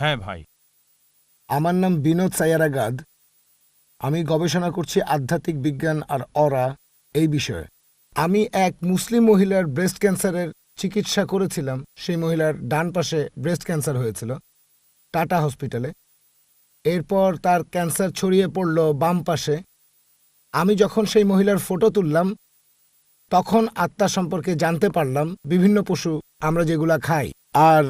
হ্যাঁ ভাই। আমার নাম বিনোদ সায়ারাগাদ। আমি গবেষণা করছি আধ্যাত্মিক বিজ্ঞান আর অরা এই বিষয়ে। আমি এক মুসলিম মহিলার ব্রেস্ট ক্যান্সারের চিকিৎসা করেছিলাম। সেই মহিলার ডান পাশে ব্রেস্ট ক্যান্সার হয়েছিল টাটা হসপিটালে। এরপর তার ক্যান্সার ছড়িয়ে পড়ল বাম পাশে। আমি যখন সেই মহিলার ফটো তুললাম তখন আত্মা সম্পর্কে জানতে পারলাম। বিভিন্ন পশু আমরা যেগুলা খাই, আর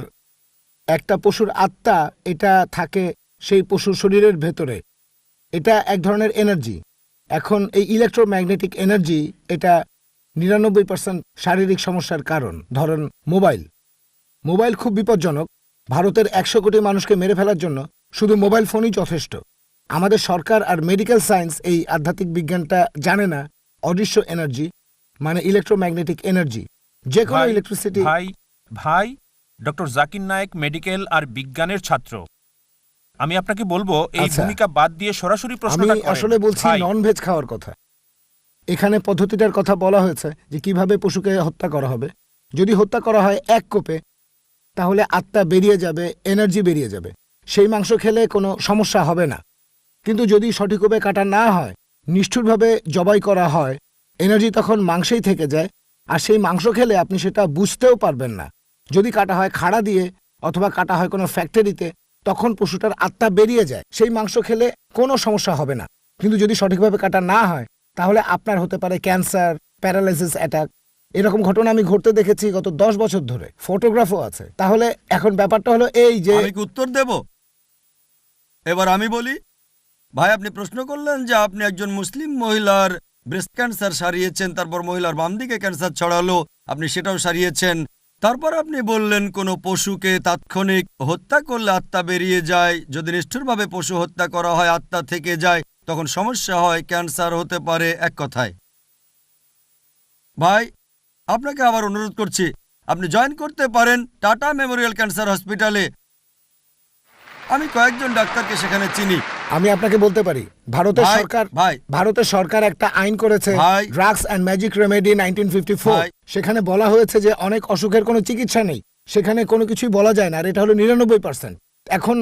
একটা পশুর আত্মা এটা থাকে সেই পশুর শরীরের ভেতরে। এটা এক ধরনের এনার্জি। এখন এই ইলেকট্রোম্যাগনেটিক এনার্জি এটা ৯৯% শারীরিক সমস্যার কারণ। ধরেন মোবাইল খুব বিপজ্জনক। ভারতের ১০০ কোটি মানুষকে মেরে ফেলার জন্য শুধু মোবাইল ফোনই যথেষ্ট। আমাদের সরকার আর মেডিকেল সায়েন্স এই আধ্যাত্মিক বিজ্ঞানটা জানে না। অদৃশ্য এনার্জি মানে ইলেকট্রোম্যাগনেটিক এনার্জি, যে কোনো ভাই ইলেকট্রিসিটি। ভাই ভাই ডক্টর জাকির নায়েক মেডিকেল আর বিজ্ঞানের ছাত্র। আমি আপনাকে বলবো এই আচ্ছা, ভূমিকা বাদ দিয়ে সরাসরি আমি প্রশ্নটা করেন। আসলে বলছি ভাই, নন ভেজ খাওয়ার কথা। এখানে পদ্ধতিটার কথা বলা হয়েছে যে কিভাবে পশুকে হত্যা করা হবে। যদি হত্যা করা হয় এক কোপে, তাহলে আত্মা বেরিয়ে যাবে, এনার্জি বেরিয়ে যাবে। সেই মাংস খেলে কোনো সমস্যা হবে না। কিন্তু যদি সঠিকভাবে কাটা না হয়, নিষ্ঠুরভাবে জবাই করা হয়, এনার্জি তখন মাংসেই থেকে যায়। আর সেই মাংস খেলে আপনি সেটা বুঝতেও পারবেন না। যদি কাটা হয় খাড়া দিয়ে অথবা কাটা হয় কোনো ফ্যাক্টরিতে, তখন পশুটার আত্মা বেরিয়ে যায়। সেই মাংস খেলে কোনো সমস্যা হবে না। কিন্তু যদি সঠিকভাবে কাটা না হয়, তাহলে আপনার হতে পারে ক্যান্সার, প্যারালাইসিস, অ্যাটাক। এরকম ঘটনা আমি ঘটতে দেখেছি গত ১০ বছর ধরে। ফটোগ্রাফও আছে। তাহলে এখন ব্যাপারটা হলো এই যে, আমি কি উত্তর দেব? এবার আমি বলি। ভাই, আপনি প্রশ্ন করলেন যে আপনি একজন মুসলিম মহিলার ব্রেস্ট ক্যান্সার সারিয়েছেন, তারপর মহিলার বাম দিকে ক্যান্সার ছড়ালো, আপনি সেটাও সারিয়েছেন। তারপর আপনি বললেন কোনো পশুকে তাৎক্ষণিক হত্যা করলে আত্মা বেরিয়ে যায়। যদি নিষ্ঠুরভাবে পশু হত্যা করা হয়, আত্মা থেকে যায়, তখন সমস্যা হয়, ক্যান্সার হতে পারে। এক কথায় ভাই, আপনাকে আবার অনুরোধ করছি, আপনি জয়েন করতে পারেন টাটা মেমোরিয়াল ক্যান্সার হসপিটালে। আমি কয়েকজন ডাক্তারকে সেখানে চিনি। আমি আপনাকে বলতে পারি, ভারতের সরকার একটা আইন করেছে, ড্রাগস অ্যান্ড ম্যাজিক রেমেডি 1954। সেখানে বলা হয়েছে যে অনেক অসুখের কোনো চিকিৎসা নেই। সেখানে কোনো কিছুই বলা যায় না, আর এটা হলো ৯৯%। এখন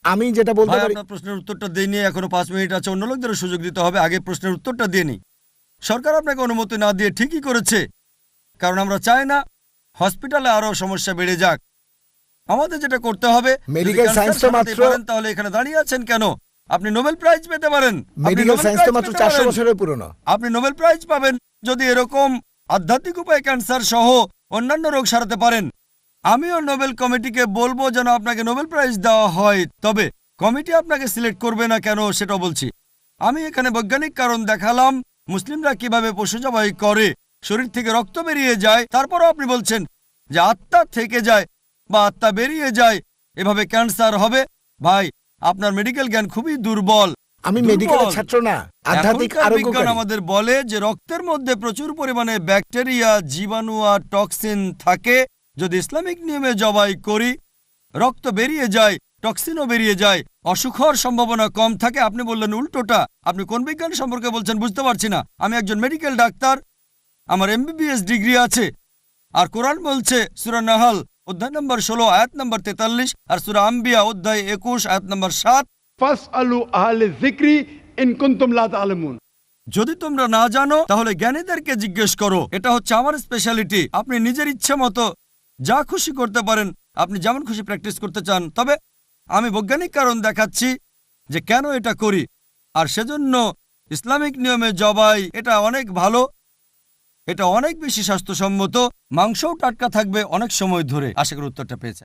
আমি যেটা বলতে পারি, আপনার প্রশ্নের উত্তরটা দিইনি, এখনো ৫ মিনিট আছে, অন্য লোকদেরও সুযোগ দিতে হবে। আগে প্রশ্নের উত্তরটা দিয়ে নি। সরকার আপনাকে অনুমতি না দিয়ে ঠিকই করেছে, কারণ আমরা চাই না হসপিটালে আরো সমস্যা বেড়ে যাক। আমাদের যেটা করতে হবে, মেডিকেল সায়েন্স তো মাত্র, তাহলে এখানে দাঁড়িয়ে আছেন কেন? আপনি নোবেল প্রাইজ পেতে পারেন। মেডিকেল সায়েন্স তো মাত্র ৪০০ বছরের পুরনো। আপনি নোবেল প্রাইজ পাবেন যদি এরকম আধ্যাত্মিক উপায়ে ক্যান্সার সহ অন্যান্য রোগ সারাতে পারেন। আমিও নোবেল কমিটিকে বলবো যেন আপনাকে নোবেল প্রাইজ দেওয়া হয়। তবে কমিটি আপনাকে সিলেক্ট করবে না কেন সেটাও বলছি। আমি এখানে বৈজ্ঞানিক কারণ দেখালাম, মুসলিমরা কিভাবে পশু জবাই করে, শরীর থেকে রক্ত বেরিয়ে যায়, তারপরও আপনি বলছেন যে আত্মা থেকে যায় বা আত্মা বেরিয়ে যায়, এভাবে ক্যান্সার হবে। ভাই, আপনার মেডিকেল জ্ঞান খুবই দুর্বল। আমি মেডিকেলের ছাত্র না, আধ্যাত্মিক বিজ্ঞান আমাদের বলে যে রক্তের মধ্যে প্রচুর পরিমাণে ব্যাকটেরিয়া, জীবাণু আর টক্সিন থাকে। যদি ইসলামিক নিয়মে জবাই করি, রক্ত বেরিয়ে যায়, টক্সিনও বেরিয়ে যায়, অসুখ হওয়ার সম্ভাবনা কম থাকে। আপনি বললেন উল্টোটা। আপনি কোন বিজ্ঞান সম্পর্কে বলছেন বুঝতে পারছি না। আমি একজন মেডিকেল ডাক্তার, আমার MBBS ডিগ্রি আছে, আর কোরআন বলছে সূরা নাহল অধ্যায় নম্বর 16 আয়াত নম্বর 43 আর সূরা আম্বিয়া অধ্যায় 21 আয়াত নম্বর 7, ফাসআলু আহলে যিকরি ইন কুনতুম লা তা'লামুন। যদি তোমরা না জানো তাহলে জ্ঞানীদেরকে জিজ্ঞেস করো। এটা হচ্ছে আমার স্পেশালিটি। আপনি নিজের ইচ্ছে মতো যা খুশি করতে পারেন, আপনি যেমন খুশি প্র্যাকটিস করতে চান। তবে আমি বৈজ্ঞানিক কারণ দেখাচ্ছি যে কেন এটা করি, আর সেজন্য ইসলামিক নিয়মে জবাই এটা অনেক ভালো, এটা অনেক বেশি স্বাস্থ্যসম্মত, মাংসও টাটকা থাকবে অনেক সময় ধরে। আশা করি উত্তরটা পেয়েছে।